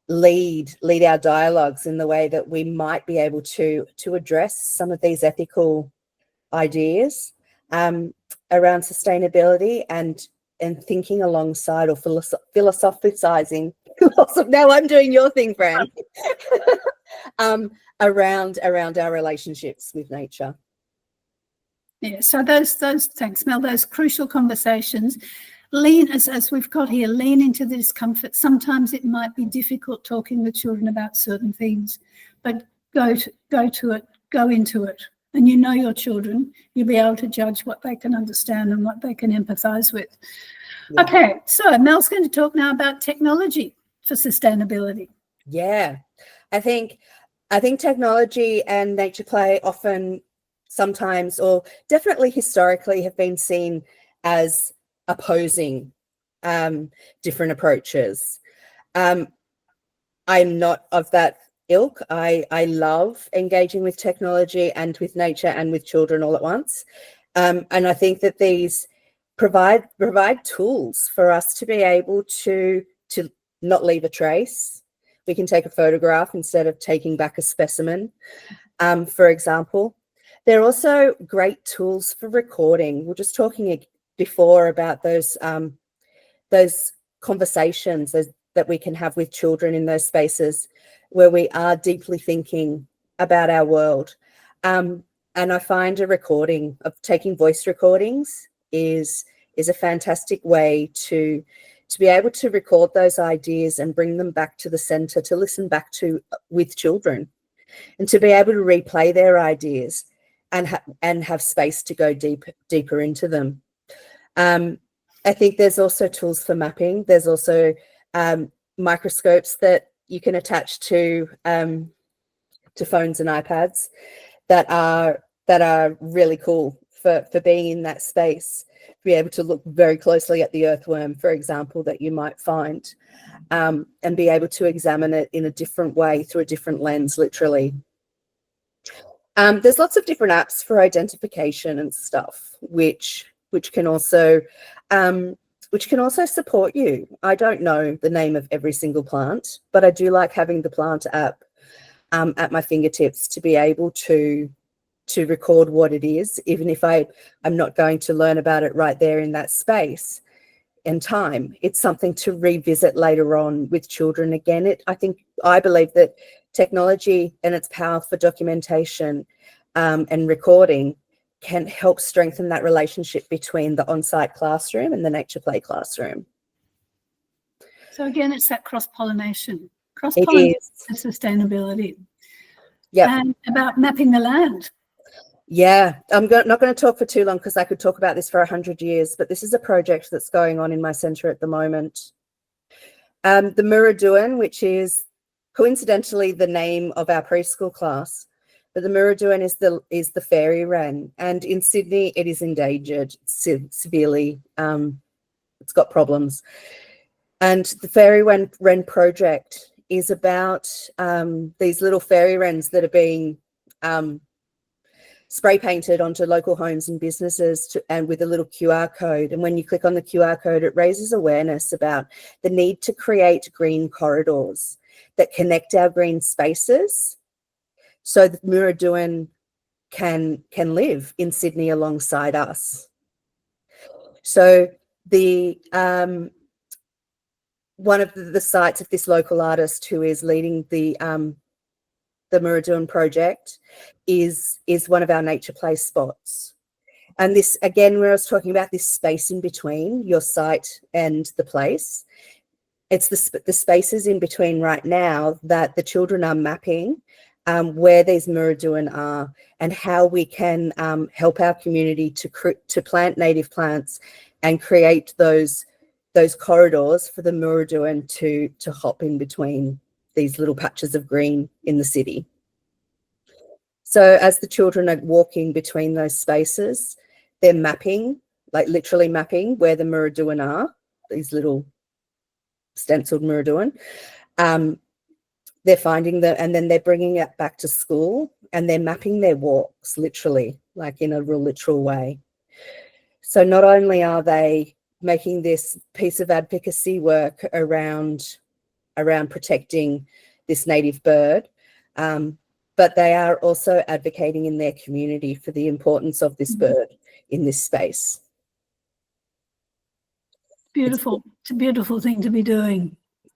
lead our dialogues in the way that we might be able to address some of these ethical ideas around sustainability and thinking alongside or philosophizing. Now I'm doing your thing, Fran. Around our relationships with nature. Yeah, so those thanks, Mel, those crucial conversations, lean, as we've got here, lean into the discomfort. Sometimes it might be difficult talking with children about certain things, but go to it, go into it. And you know your children, you'll be able to judge what they can understand and what they can empathise with. Yeah. Okay, so Mel's going to talk now about technology for sustainability. Yeah, I think technology and nature play often, sometimes, or definitely historically, have been seen as opposing different approaches. I'm not of that ilk. I love engaging with technology and with nature and with children all at once. And I think that these provide tools for us to be able to not leave a trace. We can take a photograph instead of taking back a specimen, for example. They're also great tools for recording. We're just talking before about those conversations that we can have with children in those spaces where we are deeply thinking about our world. And I find a recording of taking voice recordings is a fantastic way to be able to record those ideas and bring them back to the centre to listen back to with children, and to be able to replay their ideas and have space to go deeper into them. I think there's also tools for mapping. There's also microscopes that you can attach to phones and iPads that are really cool for being in that space. Be able to look very closely at the earthworm, for example, that you might find, and be able to examine it in a different way through a different lens, literally. There's lots of different apps for identification and stuff, which can also support you. I don't know the name of every single plant, but I do like having the plant app at my fingertips to be able to record what it is, even if I'm not going to learn about it right there in that space and time. It's something to revisit later on with children again. I believe that technology and its power for documentation and recording can help strengthen that relationship between the on-site classroom and the nature play classroom. So again, it's that cross-pollination and sustainability. Yeah. And about mapping the land. Yeah, I'm not going to talk for too long because I could talk about this for 100 years, but this is a project that's going on in my centre at the moment. The Murruduan, which is coincidentally the name of our preschool class, but the Murruduan is the fairy wren, and in Sydney it is endangered severely. It's got problems, and the fairy wren project is about these little fairy wrens that are being spray painted onto local homes and businesses and with a little QR code. And when you click on the QR code, it raises awareness about the need to create green corridors that connect our green spaces so that Murruduan can live in Sydney alongside us. So the one of the sites of this local artist who is leading the Murruduan project is one of our nature play spots. And this, again, where I was talking about this space in between your site and the place, it's the spaces in between right now that the children are mapping where these Murruduan are and how we can help our community to plant native plants and create those corridors for the Murruduan to hop in between these little patches of green in the city. So as the children are walking between those spaces, they're mapping, like literally mapping where the Murruduan are, these little stenciled Murruduan. they're finding them, and then they're bringing it back to school, and they're mapping their walks literally, like in a real literal way. So not only are they making this piece of advocacy work around protecting this native bird, but they are also advocating in their community for the importance of this bird in this space. Beautiful. It's a beautiful thing to be doing.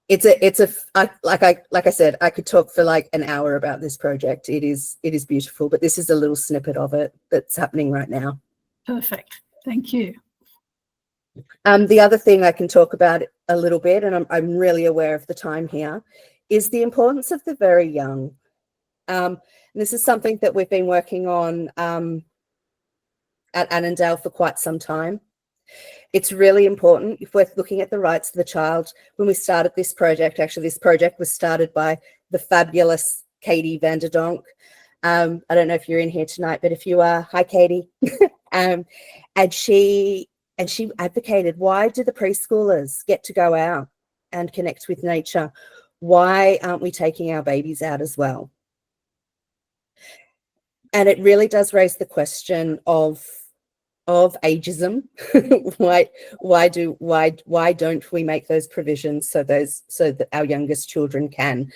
Like I said, I could talk for like an hour about this project. It is beautiful, but this is a little snippet of it that's happening right now. Perfect. Thank you. The other thing I can talk about a little bit, and I'm really aware of the time here, is the importance of the very young. And this is something that we've been working on at Annandale for quite some time. It's really important if we're looking at the rights of the child. When we started this project, actually this project was started by the fabulous Katie Vanderdonk. I don't know if you're in here tonight, but if you are, hi Katie. And she advocated, why do the preschoolers get to go out and connect with nature? Why aren't we taking our babies out as well? And it really does raise the question of ageism. why don't we make those provisions so that our youngest children can,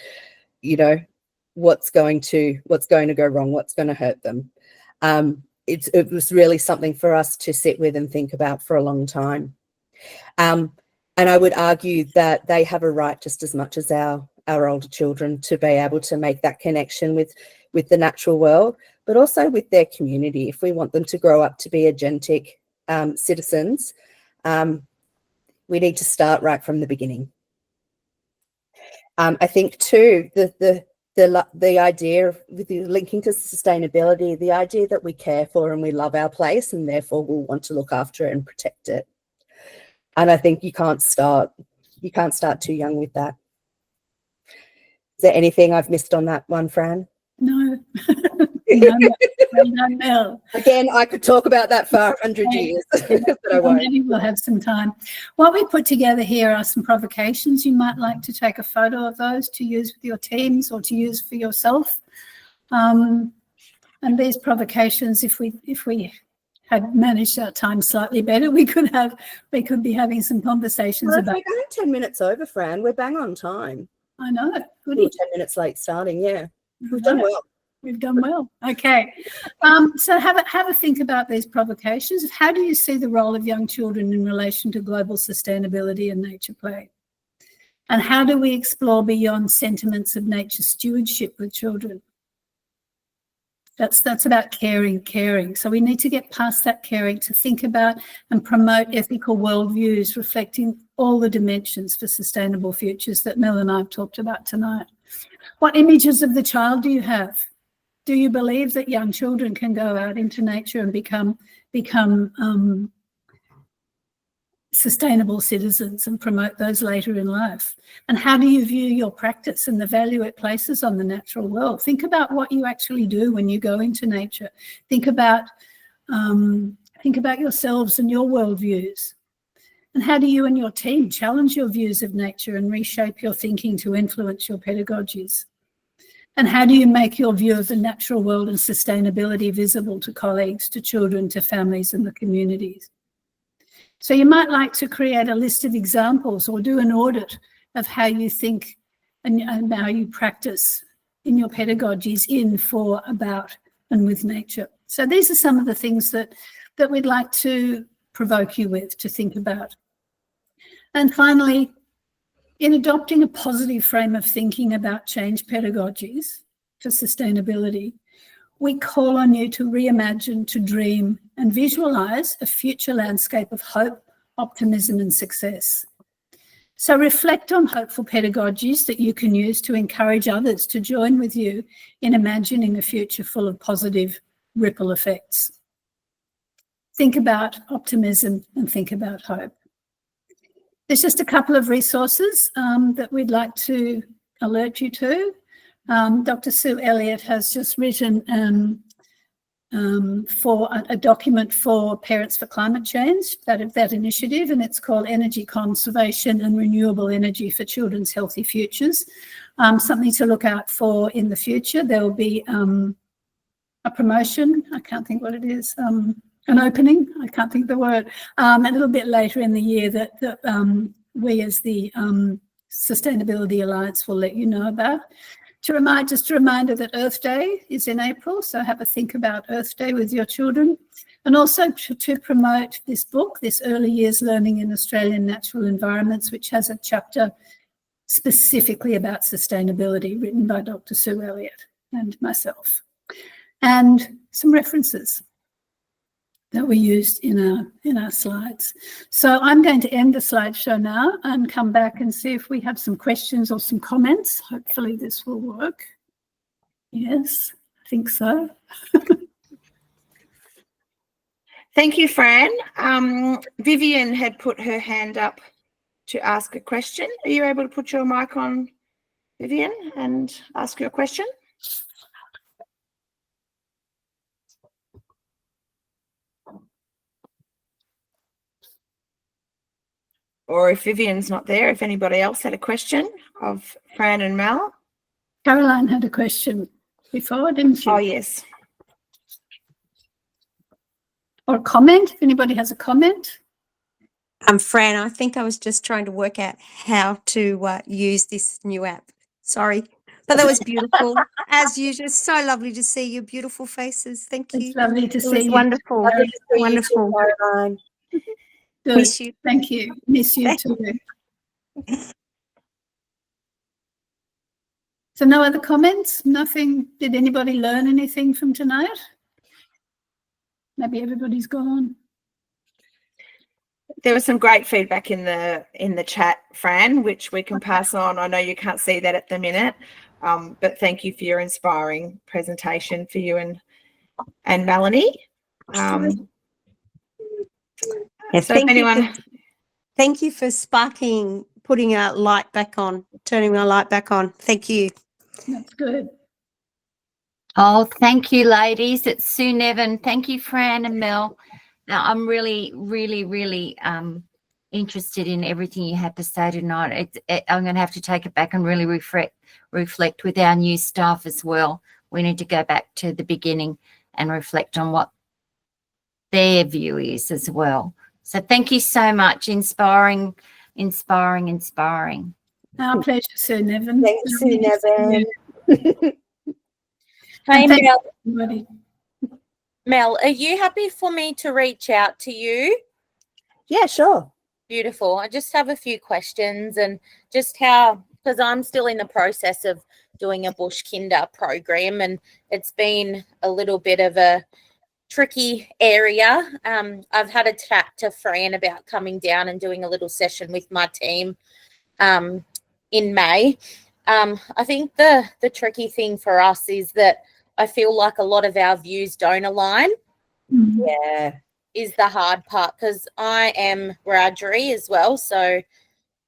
what's going to go wrong, what's going to hurt them? It was really something for us to sit with and think about for a long time. And I would argue that they have a right just as much as our older children to be able to make that connection with the natural world, but also with their community. If we want them to grow up to be agentic citizens, we need to start right from the beginning. I think too, the idea of linking to sustainability, the idea that we care for and we love our place and therefore we'll want to look after it and protect it. And I think you can't start too young with that. Is there anything I've missed on that one, Fran? No. Well done, Mel. Again, I could talk about that for 100 years, but I won't. Maybe we'll have some time. What we put together here are some provocations. You might like to take a photo of those to use with your teams or to use for yourself. And these provocations, if we had managed our time slightly better, we could be having some conversations about. We're going 10 minutes over, Fran. We're bang on time. I know. Good. We're 10 minutes late starting. Yeah, we've done well. We've done well. Okay. So have a think about these provocations. How do you see the role of young children in relation to global sustainability and nature play? And how do we explore beyond sentiments of nature stewardship with children? That's about caring. So we need to get past that caring to think about and promote ethical worldviews reflecting all the dimensions for sustainable futures that Mel and I have talked about tonight. What images of the child do you have? Do you believe that young children can go out into nature and become sustainable citizens and promote those later in life? And how do you view your practice and the value it places on the natural world? Think about what you actually do when you go into nature. Think about yourselves and your worldviews. And how do you and your team challenge your views of nature and reshape your thinking to influence your pedagogies? And how do you make your view of the natural world and sustainability visible to colleagues, to children, to families and the communities? So you might like to create a list of examples or do an audit of how you think and how you practice in your pedagogies in, for, about and with nature. So these are some of the things that we'd like to provoke you with to think about. And finally, in adopting a positive frame of thinking about change pedagogies for sustainability, we call on you to reimagine, to dream and visualise a future landscape of hope, optimism and success. So reflect on hopeful pedagogies that you can use to encourage others to join with you in imagining a future full of positive ripple effects. Think about optimism and think about hope. There's just a couple of resources that we'd like to alert you to. Dr. Sue Elliott has just written for a document for Parents for Climate Change, that initiative, and it's called Energy Conservation and Renewable Energy for Children's Healthy Futures. something to look out for in the future. There will be a promotion. I can't think what it is. An opening. I can't think the word. A little bit later in the year that we as the Sustainability Alliance will let you know about. Just a reminder that Earth Day is in April, so have a think about Earth Day with your children. And also to promote this book, this Early Years Learning in Australian Natural Environments, which has a chapter specifically about sustainability written by Dr. Sue Elliott and myself, and some references that we used in our slides. So I'm going to end the slideshow now and come back and see if we have some questions or some comments. Hopefully this will work. Yes, I think so. Thank you, Fran. Vivian had put her hand up to ask a question. Are you able to put your mic on, Vivian, and ask your question? Or if Vivian's not there, if anybody else had a question of Fran and Mel. Caroline had a question before, didn't she? Oh, yes. Or a comment, if anybody has a comment. Fran, I think I was just trying to work out how to use this new app. Sorry, but that was beautiful. As usual, so lovely to see your beautiful faces. Thank you. It's lovely to It see was you. wonderful. Lovely to see you too, Wonderful. Caroline. Good. Miss you. Thank you. Miss you too. So no other comments? Nothing? Did anybody learn anything from tonight? Maybe everybody's gone. There was some great feedback in the chat, Fran, which we can pass on. I know you can't see that at the minute, but thank you for your inspiring presentation for you and Melanie. Yeah, So if anyone, thank you for sparking, putting our light back on, turning our light back on. Thank you. That's good. Oh, thank you, ladies. It's Sue Nevin. Thank you, Fran and Mel. Now, I'm really, really, really interested in everything you had to say tonight. I'm going to have to take it back and really reflect with our new staff as well. We need to go back to the beginning and reflect on what their view is as well. So thank you so much. Inspiring, inspiring, inspiring. Our pleasure, Sue Nevin. Thanks, Sue Nevin. Hey, And thanks Mel. everybody. Mel, are you happy for me to reach out to you? Yeah, sure. Beautiful. I just have a few questions and just how, because I'm still in the process of doing a bush kinder program and it's been a little bit of a tricky area. I've had a chat to Fran about coming down and doing a little session with my team in May. I think the tricky thing for us is that I feel like a lot of our views don't align. Yeah. Is the hard part because I am Wiradjuri as well. So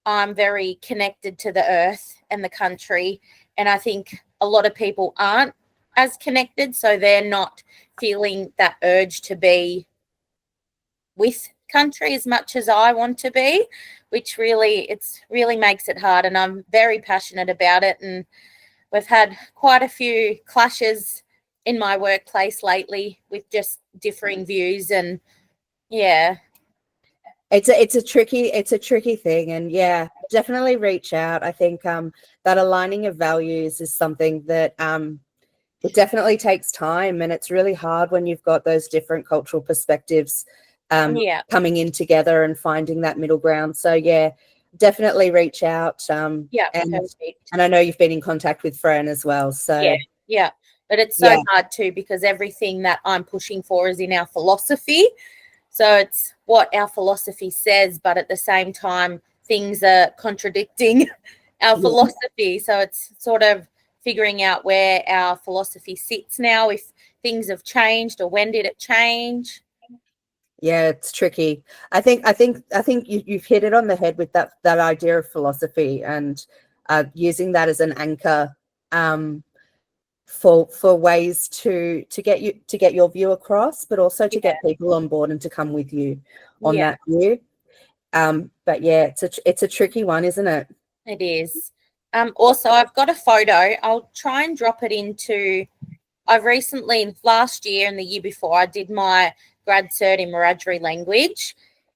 I'm very connected to the earth and the country. And I think a lot of people aren't as connected. So they're not feeling that urge to be with country as much as I want to be, which really makes it hard. And I'm very passionate about it. And we've had quite a few clashes in my workplace lately with just differing views and yeah. It's a tricky thing, and yeah, definitely reach out. I think that aligning of values is something that it definitely takes time, and it's really hard when you've got those different cultural perspectives coming in together and finding that middle ground. So yeah, definitely reach out. Perfect. And I know you've been in contact with Fran as well. So yeah. But it's so hard too because everything that I'm pushing for is in our philosophy. So it's what our philosophy says, but at the same time, things are contradicting our philosophy. So it's sort of figuring out where our philosophy sits now, if things have changed or when did it change. Yeah, it's tricky. I think you've hit it on the head with that idea of philosophy and using that as an anchor for ways to get your view across, but also to get people on board and to come with you on that view. But yeah, it's a tricky one, isn't it? It is. Also, I've got a photo. I'll try and drop it into. I've recently, last year and the year before, I did my grad cert in Wiradjuri language,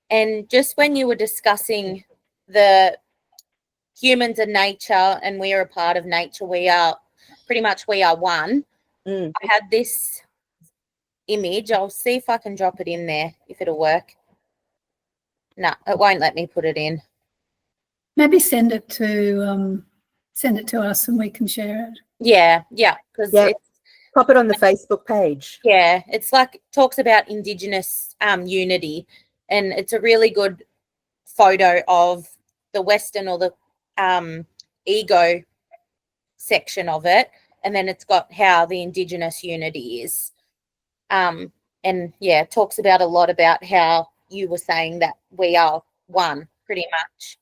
and just when you were discussing the humans and nature, and we are a part of nature, we are one. Mm. I had this image. I'll see if I can drop it in there, if it'll work. No, it won't let me put it in. Maybe send it to us and we can share it. Yeah, because Yeah. it's, Pop it on the Facebook page. yeah, it's like talks about Indigenous unity, and it's a really good photo of the Western or the ego section of it, and then it's got how the Indigenous unity is. And yeah, it talks about a lot about how you were saying that we are one, pretty much.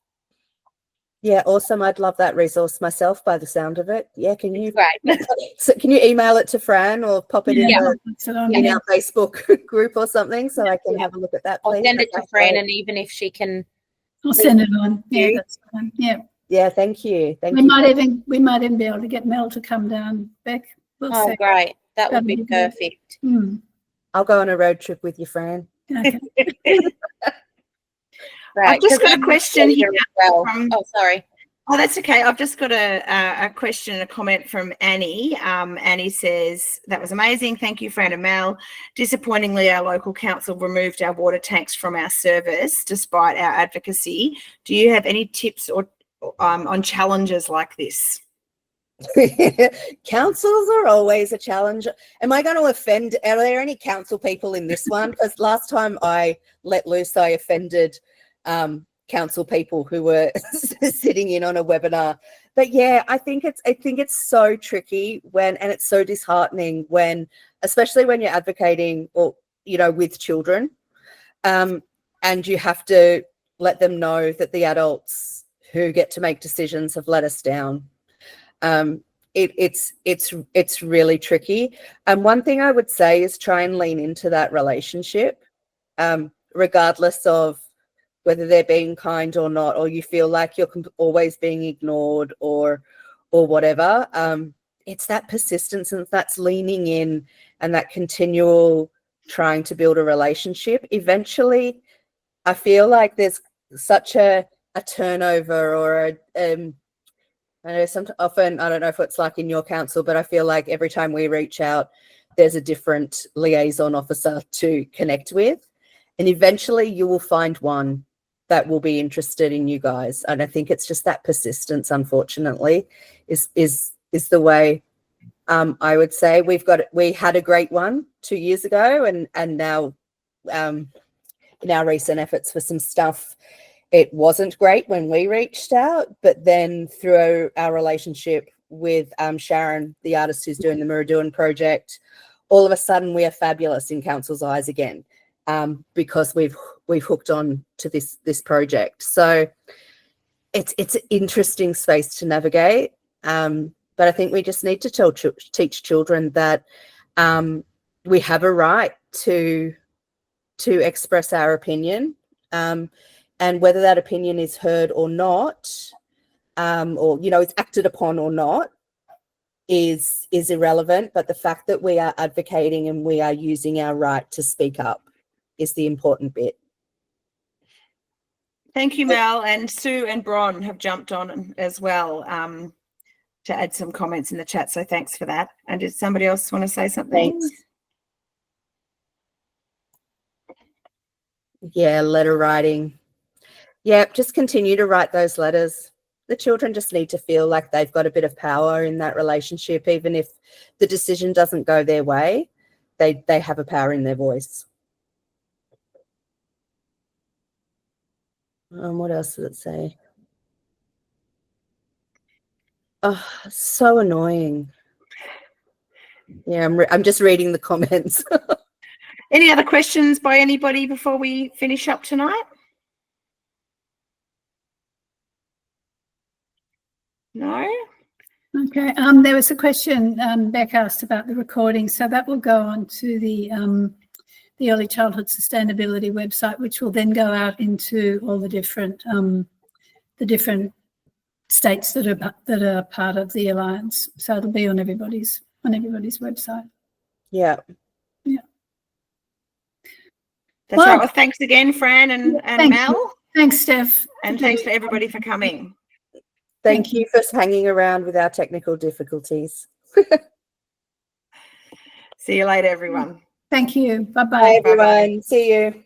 Yeah, awesome. I'd love that resource myself by the sound of it. Yeah, can you Great. so can you email it to Fran or pop it Yeah, in our Facebook group or something so I can have a look at that, I'll please? send it to That's Fran, great. and even if she can, I'll send it on. Yeah, you. that's fine. Yeah. Yeah, thank you. Thank We you. might even be able to get Mel to come down, Beck. We'll oh, see. great, that would That'd be be good. perfect. Hmm. I'll go on a road trip with you, Fran. Okay. Right, I've just 'cause got a I'm question here as well. from- Oh, sorry. Oh, that's okay. I've just got a question and a comment from Annie. Annie says, that was amazing. Thank you, Fran and Mel. Disappointingly, our local council removed our water tanks from our service despite our advocacy. Do you have any tips or on challenges like this? Councils are always a challenge. Am I going to offend? Are there any council people in this one? Because last time I let loose, I offended council people who were sitting in on a webinar. But yeah, I think it's so tricky and it's so disheartening when, especially when you're advocating or with children, and you have to let them know that the adults who get to make decisions have let us down. It's really tricky. And one thing I would say is try and lean into that relationship, regardless of whether they're being kind or not, or you feel like you're always being ignored or whatever. It's that persistence and that's leaning in and that continual trying to build a relationship. Eventually, I feel like there's such a turnover or I know often, I don't know if it's like in your council, but I feel like every time we reach out, there's a different liaison officer to connect with. And eventually you will find one that will be interested in you guys. And I think it's just that persistence, unfortunately, is the way I would say. We had a great one 2 years ago, and now in our recent efforts for some stuff, it wasn't great when we reached out, but then through our relationship with Sharon, the artist who's doing the Murruduan project, all of a sudden we are fabulous in council's eyes again, because we've hooked on to this project. So it's an interesting space to navigate, but I think we just need to teach children that we have a right to express our opinion. And whether that opinion is heard or not, or it's acted upon or not, is irrelevant. But the fact that we are advocating and we are using our right to speak up is the important bit. Thank you, Mel. And Sue and Bron have jumped on as well to add some comments in the chat. So thanks for that. And did somebody else want to say something? Thanks. Yeah, letter writing. Yeah, just continue to write those letters. The children just need to feel like they've got a bit of power in that relationship, even if the decision doesn't go their way. They have a power in their voice. What else does it say? Oh, so annoying. Yeah, I'm just reading the comments. Any other questions by anybody before we finish up tonight? No? Okay. There was a question Beck asked about the recording, so that will go on to the Early Childhood Sustainability website, which will then go out into all the different states that are part of the alliance. So it'll be on everybody's website. Yeah. That's Well, right. Well, thanks again, Fran and thank Mel. you. Thanks, Steph. And thanks for everybody for coming. Thank you for hanging around with our technical difficulties. See you later, everyone. Thank you. Bye-bye. Bye, everyone. Bye-bye. See you.